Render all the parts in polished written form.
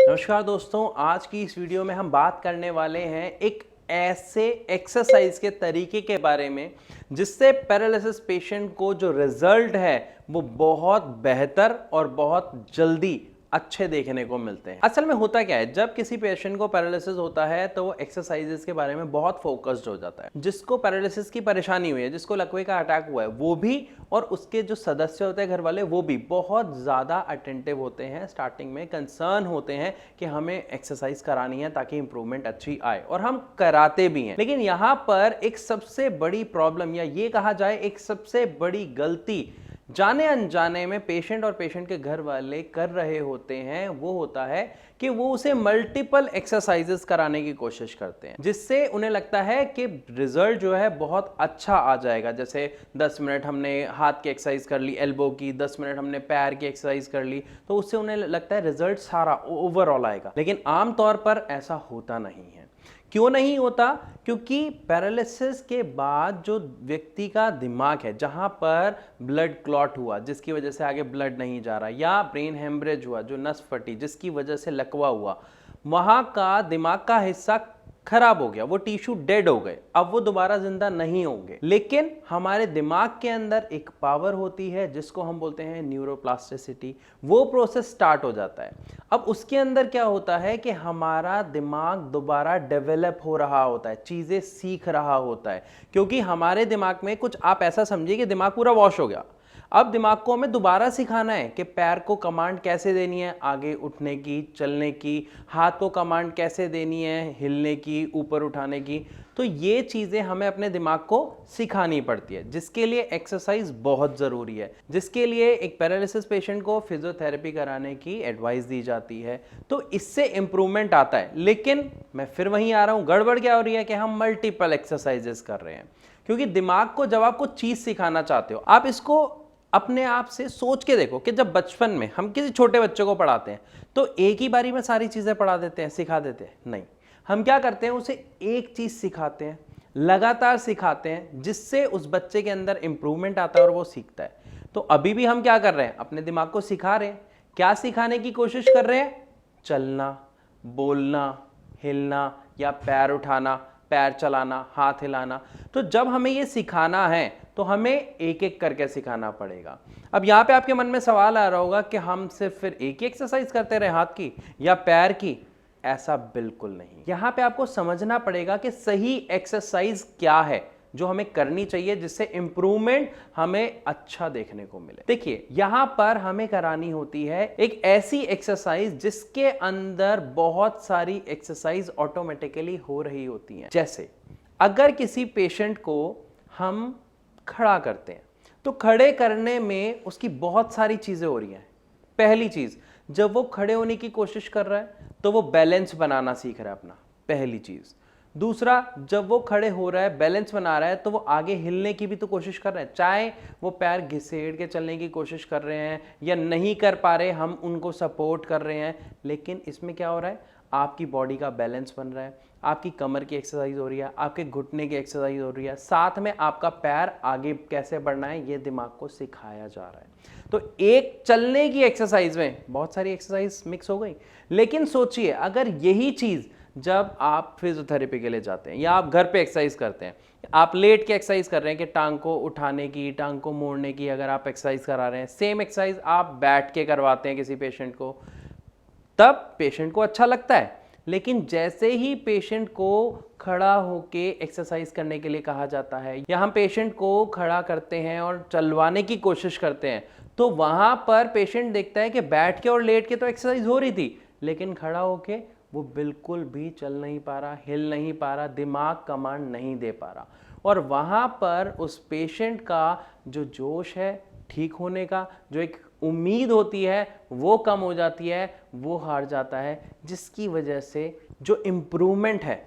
नमस्कार दोस्तों, आज की इस वीडियो में हम बात करने वाले हैं एक ऐसे एक्सरसाइज के तरीके के बारे में जिससे पैरालिसिस पेशेंट को जो रिजल्ट है वो बहुत बेहतर और बहुत जल्दी अच्छे देखने को मिलते हैं। असल में होता क्या है, जब किसी पेशेंट को पैरालिसिस होता है तो वो एक्सरसाइजेस के बारे में बहुत फोकस्ड हो जाता है। जिसको पैरालिसिस की परेशानी हुई है, जिसको लकवे का अटैक हुआ है, वो भी और उसके जो सदस्य होते हैं घर वाले, वो भी बहुत ज़्यादा अटेंटिव होते हैं। स्टार्टिंग में कंसर्न होते हैं कि हमें एक्सरसाइज करानी है ताकि इंप्रूवमेंट अच्छी आए, और हम कराते भी हैं। लेकिन यहाँ पर एक सबसे बड़ी प्रॉब्लम, या ये कहा जाए एक सबसे बड़ी गलती जाने अनजाने में पेशेंट और पेशेंट के घर वाले कर रहे होते हैं, वो होता है कि वो उसे मल्टीपल एक्सरसाइजेस कराने की कोशिश करते हैं, जिससे उन्हें लगता है कि रिजल्ट जो है बहुत अच्छा आ जाएगा। जैसे 10 मिनट हमने हाथ की एक्सरसाइज कर ली, एल्बो की, 10 मिनट हमने पैर की एक्सरसाइज कर ली, तो उससे उन्हें लगता है रिजल्ट सारा ओवरऑल आएगा। लेकिन आमतौर पर ऐसा होता नहीं है। क्यों नहीं होता? क्योंकि पैरालिसिस के बाद जो व्यक्ति का दिमाग है, जहां पर ब्लड क्लॉट हुआ जिसकी वजह से आगे ब्लड नहीं जा रहा, या ब्रेन हेमरेज हुआ जो नस फटी जिसकी वजह से लकवा हुआ, वहां का दिमाग का हिस्सा खराब हो गया, वो टिश्यू डेड हो गए, अब वो दोबारा जिंदा नहीं होंगे। लेकिन हमारे दिमाग के अंदर एक पावर होती है जिसको हम बोलते हैं न्यूरोप्लास्टिसिटी। वो प्रोसेस स्टार्ट हो जाता है। अब उसके अंदर क्या होता है कि हमारा दिमाग दोबारा डेवलप हो रहा होता है, चीजें सीख रहा होता है, क्योंकि हमारे दिमाग में कुछ, आप ऐसा समझिए कि दिमाग पूरा वॉश हो गया। अब दिमाग को हमें दोबारा सिखाना है कि पैर को कमांड कैसे देनी है, आगे उठने की, चलने की, हाथ को कमांड कैसे देनी है, हिलने की, ऊपर उठाने की। तो ये चीज़ें हमें अपने दिमाग को सिखानी पड़ती है, जिसके लिए एक्सरसाइज बहुत ज़रूरी है, जिसके लिए एक पैरालिसिस पेशेंट को फिजियोथेरेपी कराने की एडवाइस दी जाती है। तो इससे इंप्रूवमेंट आता है। लेकिन मैं फिर वहीं आ रहा हूँ, गड़बड़ क्या हो रही है कि हम मल्टीपल एक्सरसाइजेस कर रहे हैं। क्योंकि दिमाग को जब आप कुछ चीज़ सिखाना चाहते हो, आप इसको अपने आप से सोच के देखो कि जब बचपन में हम किसी छोटे बच्चे को पढ़ाते हैं तो एक ही बारी में सारी चीजें पढ़ा देते हैं, सिखा देते हैं? नहीं, हम क्या करते हैं, उसे एक चीज सिखाते हैं, लगातार सिखाते हैं, जिससे उस बच्चे के अंदर इंप्रूवमेंट आता है और वो सीखता है। तो अभी भी हम क्या कर रहे हैं, अपने दिमाग को सिखा रहे हैं। क्या सिखाने की कोशिश कर रहे हैं? चलना, बोलना, हिलना, या पैर उठाना, पैर चलाना, हाथ हिलाना। तो जब हमें ये सिखाना है तो हमें एक एक करके सिखाना पड़ेगा। अब यहाँ पे आपके मन में सवाल आ रहा होगा कि हम सिर्फ फिर एक ही एक्सरसाइज करते रहे, हाथ की या पैर की? ऐसा बिल्कुल नहीं। यहाँ पे आपको समझना पड़ेगा कि सही एक्सरसाइज क्या है जो हमें करनी चाहिए, जिससे इंप्रूवमेंट हमें अच्छा देखने को मिले। देखिए, यहां पर हमें करानी होती है एक ऐसी एक्सरसाइज जिसके अंदर बहुत सारी एक्सरसाइज ऑटोमेटिकली हो रही होती हैं। जैसे अगर किसी पेशेंट को हम खड़ा करते हैं तो खड़े करने में उसकी बहुत सारी चीजें हो रही हैं। पहली चीज, जब वो खड़े होने की कोशिश कर रहा है तो वो बैलेंस बनाना सीख रहा है अपना, पहली चीज। दूसरा, जब वो खड़े हो रहा है, बैलेंस बना रहा है, तो वो आगे हिलने की भी तो कोशिश कर रहे हैं। चाहे वो पैर घिसेड़ के चलने की कोशिश कर रहे हैं या नहीं कर पा रहे, हम उनको सपोर्ट कर रहे हैं, लेकिन इसमें क्या हो रहा है, आपकी बॉडी का बैलेंस बन रहा है, आपकी कमर की एक्सरसाइज हो रही है, आपके घुटने की एक्सरसाइज हो रही है, साथ में आपका पैर आगे कैसे बढ़ना है ये दिमाग को सिखाया जा रहा है। तो एक चलने की एक्सरसाइज में बहुत सारी एक्सरसाइज मिक्स हो गई। लेकिन सोचिए, अगर यही चीज जब आप फिजियोथेरेपी के लिए जाते हैं या आप घर पे एक्सरसाइज करते हैं, आप लेट के एक्सरसाइज कर रहे हैं कि टांग को उठाने की, टांग को मोड़ने की, अगर आप एक्सरसाइज करा रहे हैं, सेम एक्सरसाइज आप बैठ के करवाते हैं किसी पेशेंट को, तब पेशेंट को अच्छा लगता है। लेकिन जैसे ही पेशेंट को खड़ा होके एक्सरसाइज करने के लिए कहा जाता है, या हम पेशेंट को खड़ा करते हैं और चलवाने की कोशिश करते हैं, तो वहां पर पेशेंट देखता है कि बैठ के और लेट के तो एक्सरसाइज हो रही थी, लेकिन खड़ा होके वो बिल्कुल भी चल नहीं पा रहा, हिल नहीं पा रहा, दिमाग कमांड नहीं दे पा रहा। और वहाँ पर उस पेशेंट का जो जोश है ठीक होने का, जो एक उम्मीद होती है, वो कम हो जाती है, वो हार जाता है, जिसकी वजह से जो इम्प्रूवमेंट है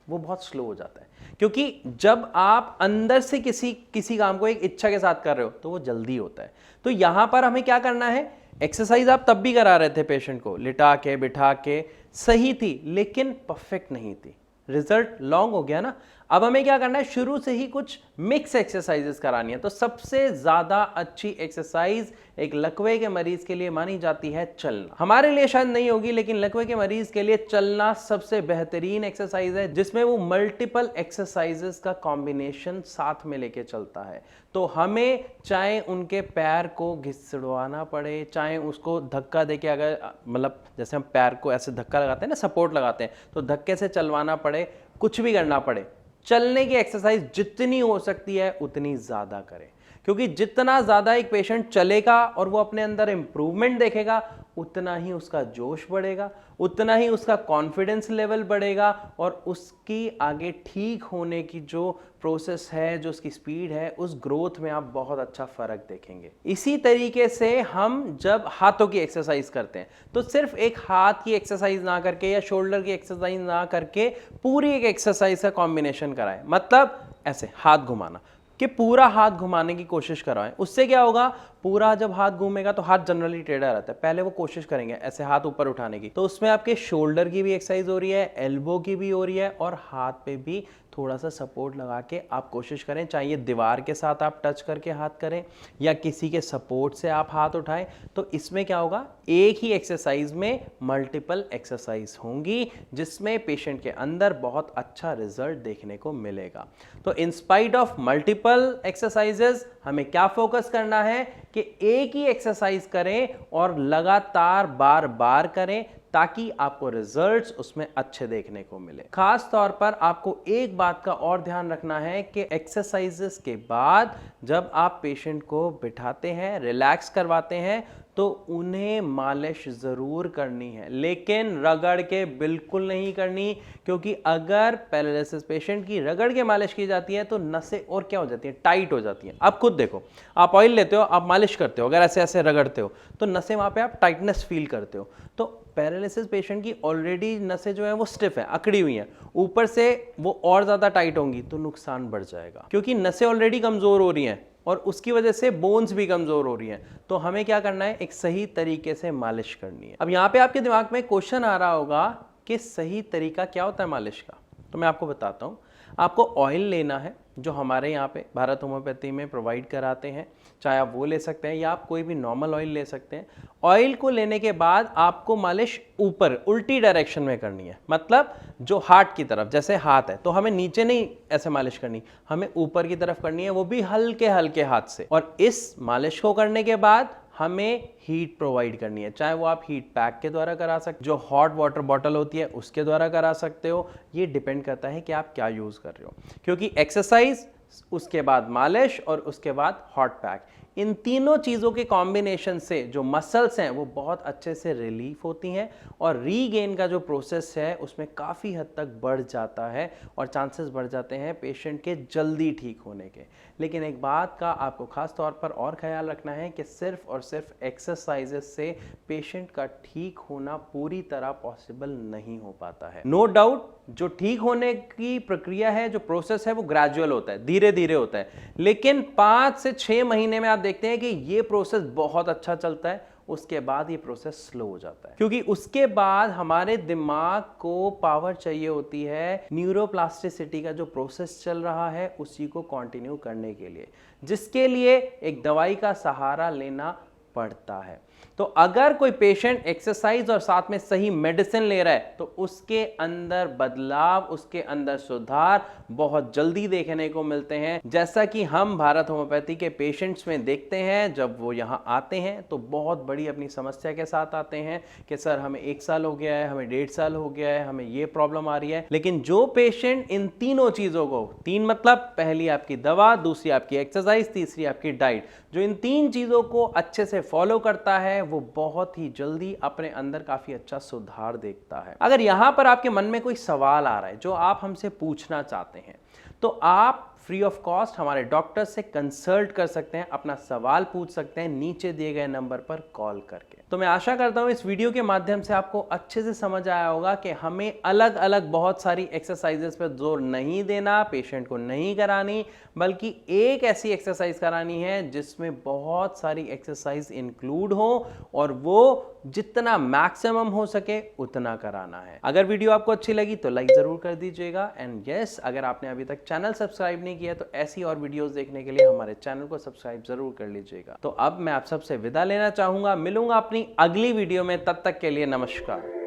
वो बहुत स्लो हो जाता है। क्योंकि जब आप अंदर से किसी काम को एक इच्छा के साथ कर रहे हो तो वो जल्दी होता है। तो यहाँ पर हमें क्या करना है, एक्सरसाइज आप तब भी करा रहे थे पेशेंट को, लिटा के, बिठा के, सही थी, लेकिन परफेक्ट नहीं थी। रिजल्ट लॉन्ग हो गया ना। अब हमें क्या करना है, शुरू से ही कुछ मिक्स एक्सरसाइजेस करानी है। तो सबसे ज्यादा अच्छी एक्सरसाइज एक लकवे के मरीज के लिए मानी जाती है चलना। हमारे लिए शायद नहीं होगी, लेकिन लकवे के मरीज के लिए चलना सबसे बेहतरीन एक्सरसाइज है, जिसमें वो मल्टीपल एक्सरसाइजेस का कॉम्बिनेशन साथ में लेके चलता है। तो हमें चाहे उनके पैर को घिसड़वाना पड़े, चाहे उसको धक्का देके, अगर मतलब जैसे हम पैर को ऐसे धक्का लगाते हैं ना, सपोर्ट लगाते हैं, तो धक्के से चलवाना पड़े, कुछ भी करना पड़े, चलने की एक्सरसाइज जितनी हो सकती है उतनी ज्यादा करें। क्योंकि जितना ज्यादा एक पेशेंट चलेगा और वो अपने अंदर इंप्रूवमेंट देखेगा, उतना ही उसका जोश बढ़ेगा, उतना ही उसका कॉन्फिडेंस लेवल बढ़ेगा, और उसकी आगे ठीक होने की जो प्रोसेस है, जो उसकी स्पीड है, उस ग्रोथ में आप बहुत अच्छा फर्क देखेंगे। इसी तरीके से हम जब हाथों की एक्सरसाइज करते हैं, तो सिर्फ एक हाथ की एक्सरसाइज ना करके या शोल्डर की एक्सरसाइज ना करके पूरी एक एक्सरसाइज का कॉम्बिनेशन कराएं। मतलब ऐसे हाथ घुमाना, कि पूरा हाथ घुमाने की कोशिश कराएं। उससे क्या होगा, पूरा जब हाथ घूमेगा तो हाथ जनरली टेढ़ा रहता है, पहले वो कोशिश करेंगे ऐसे हाथ ऊपर उठाने की, तो उसमें आपके शोल्डर की भी एक्सरसाइज हो रही है, एल्बो की भी हो रही है, और हाथ पे भी थोड़ा सा सपोर्ट लगा के आप कोशिश करें, चाहे ये दीवार के साथ आप टच करके हाथ करें या किसी के सपोर्ट से आप हाथ उठाएं। तो इसमें क्या होगा, एक ही एक्सरसाइज में मल्टीपल एक्सरसाइज होंगी, जिसमें पेशेंट के अंदर बहुत अच्छा रिजल्ट देखने को मिलेगा। तो in spite of multiple exercises, हमें क्या फोकस करना है कि एक ही एक्सरसाइज करें और लगातार बार बार करें, ताकि आपको रिजल्ट्स उसमें अच्छे देखने को मिले। खास तौर पर आपको एक बात का और ध्यान रखना है कि एक्सरसाइजेस के बाद जब आप पेशेंट को बिठाते हैं, रिलैक्स करवाते हैं, तो उन्हें मालिश जरूर करनी है, लेकिन रगड़ के बिल्कुल नहीं करनी। क्योंकि अगर पैरालिसिस पेशेंट की रगड़ के मालिश की जाती है तो नसें और क्या हो जाती हैं, टाइट हो जाती हैं। आप खुद देखो, आप ऑयल लेते हो, आप मालिश करते हो, अगर ऐसे ऐसे रगड़ते हो तो नसें वहां पे आप टाइटनेस फील करते हो। तो पैरालिसिस पेशेंट की ऑलरेडी नसें जो है वो स्टिफ है, अकड़ी हुई हैं, ऊपर से वो और ज्यादा टाइट होंगी तो नुकसान बढ़ जाएगा। क्योंकि नसें ऑलरेडी कमजोर हो रही हैं और उसकी वजह से बोन्स भी कमजोर हो रही हैं। तो हमें क्या करना है, एक सही तरीके से मालिश करनी है। अब यहाँ पे आपके दिमाग में क्वेश्चन आ रहा होगा कि सही तरीका क्या होता है मालिश का। तो मैं आपको बताता हूँ। आपको ऑयल लेना है, जो हमारे यहाँ पे भारत होम्योपैथी में प्रोवाइड कराते हैं, चाहे आप वो ले सकते हैं या आप कोई भी नॉर्मल ऑयल ले सकते हैं। ऑयल को लेने के बाद आपको मालिश ऊपर उल्टी डायरेक्शन में करनी है, मतलब जो हार्ट की तरफ, जैसे हाथ है तो हमें नीचे नहीं ऐसे मालिश करनी, हमें ऊपर की तरफ करनी है, वो भी हल्के हल्के हाथ से। और इस मालिश को करने के बाद हमें हीट प्रोवाइड करनी है, चाहे वो आप हीट पैक के द्वारा करा सकते, जो हॉट वाटर बॉटल होती है उसके द्वारा करा सकते हो। ये डिपेंड करता है कि आप क्या यूज कर रहे हो, क्योंकि एक्सरसाइज, उसके बाद मालिश और उसके बाद हॉट पैक, इन तीनों चीज़ों के कॉम्बिनेशन से जो मसल्स हैं वो बहुत अच्छे से रिलीफ होती हैं और रीगेन का जो प्रोसेस है उसमें काफ़ी हद तक बढ़ जाता है और चांसेस बढ़ जाते हैं पेशेंट के जल्दी ठीक होने के। लेकिन एक बात का आपको खास तौर पर और ख्याल रखना है कि सिर्फ और सिर्फ एक्सरसाइजेस से पेशेंट का ठीक होना पूरी तरह पॉसिबल नहीं हो पाता है। नो डाउट, जो ठीक होने की प्रक्रिया है, जो प्रोसेस है, वो ग्रेजुअल होता है, धीरे धीरे होता है। लेकिन 5 से 6 महीने में आप देखते हैं कि ये प्रोसेस बहुत अच्छा चलता है, उसके बाद ये प्रोसेस स्लो हो जाता है, क्योंकि उसके बाद हमारे दिमाग को पावर चाहिए होती है न्यूरोप्लास्टिसिटी का जो प्रोसेस चल रहा है उसी को कंटिन्यू करने के लिए, जिसके लिए एक दवाई का सहारा लेना पड़ता है। तो अगर कोई पेशेंट एक्सरसाइज और साथ में सही मेडिसिन ले रहा है तो उसके अंदर बदलाव, उसके अंदर सुधार बहुत जल्दी देखने को मिलते हैं, जैसा कि हम भारत होम्योपैथी के पेशेंट्स में देखते हैं। जब वो यहाँ आते हैं तो बहुत बड़ी अपनी समस्या के साथ आते हैं कि सर हमें 1 साल हो गया है, हमें 1.5 साल हो गया है, हमें ये प्रॉब्लम आ रही है। लेकिन जो पेशेंट इन तीनों चीजों को, 3 मतलब पहली आपकी दवा, दूसरी आपकी एक्सरसाइज, तीसरी आपकी डाइट, जो इन 3 चीजों को अच्छे से फॉलो करता है वो बहुत ही जल्दी अपने अंदर काफी अच्छा सुधार देखता है। अगर यहां पर आपके मन में कोई सवाल आ रहा है जो आप हमसे पूछना चाहते हैं तो आप फ्री ऑफ कॉस्ट हमारे डॉक्टर से कंसल्ट कर सकते हैं, अपना सवाल पूछ सकते हैं नीचे दिए गए नंबर पर कॉल करके। तो मैं आशा करता हूं इस वीडियो के माध्यम से आपको अच्छे से समझ आया होगा कि हमें अलग अलग बहुत सारी एक्सरसाइजेस पर जोर नहीं देना, पेशेंट को नहीं करानी, बल्कि एक ऐसी एक्सरसाइज करानी है जिसमें बहुत सारी एक्सरसाइज इंक्लूड हो और वो जितना मैक्सिमम हो सके उतना कराना है। अगर वीडियो आपको अच्छी लगी तो लाइक जरूर कर दीजिएगा एंड यस, अगर आपने अभी तक चैनल सब्सक्राइब नहीं किया तो ऐसी और वीडियोस देखने के लिए हमारे चैनल को सब्सक्राइब जरूर कर लीजिएगा। तो अब मैं आप सबसे विदा लेना चाहूंगा, मिलूंगा अपनी अगली वीडियो में, तब तक के लिए नमस्कार।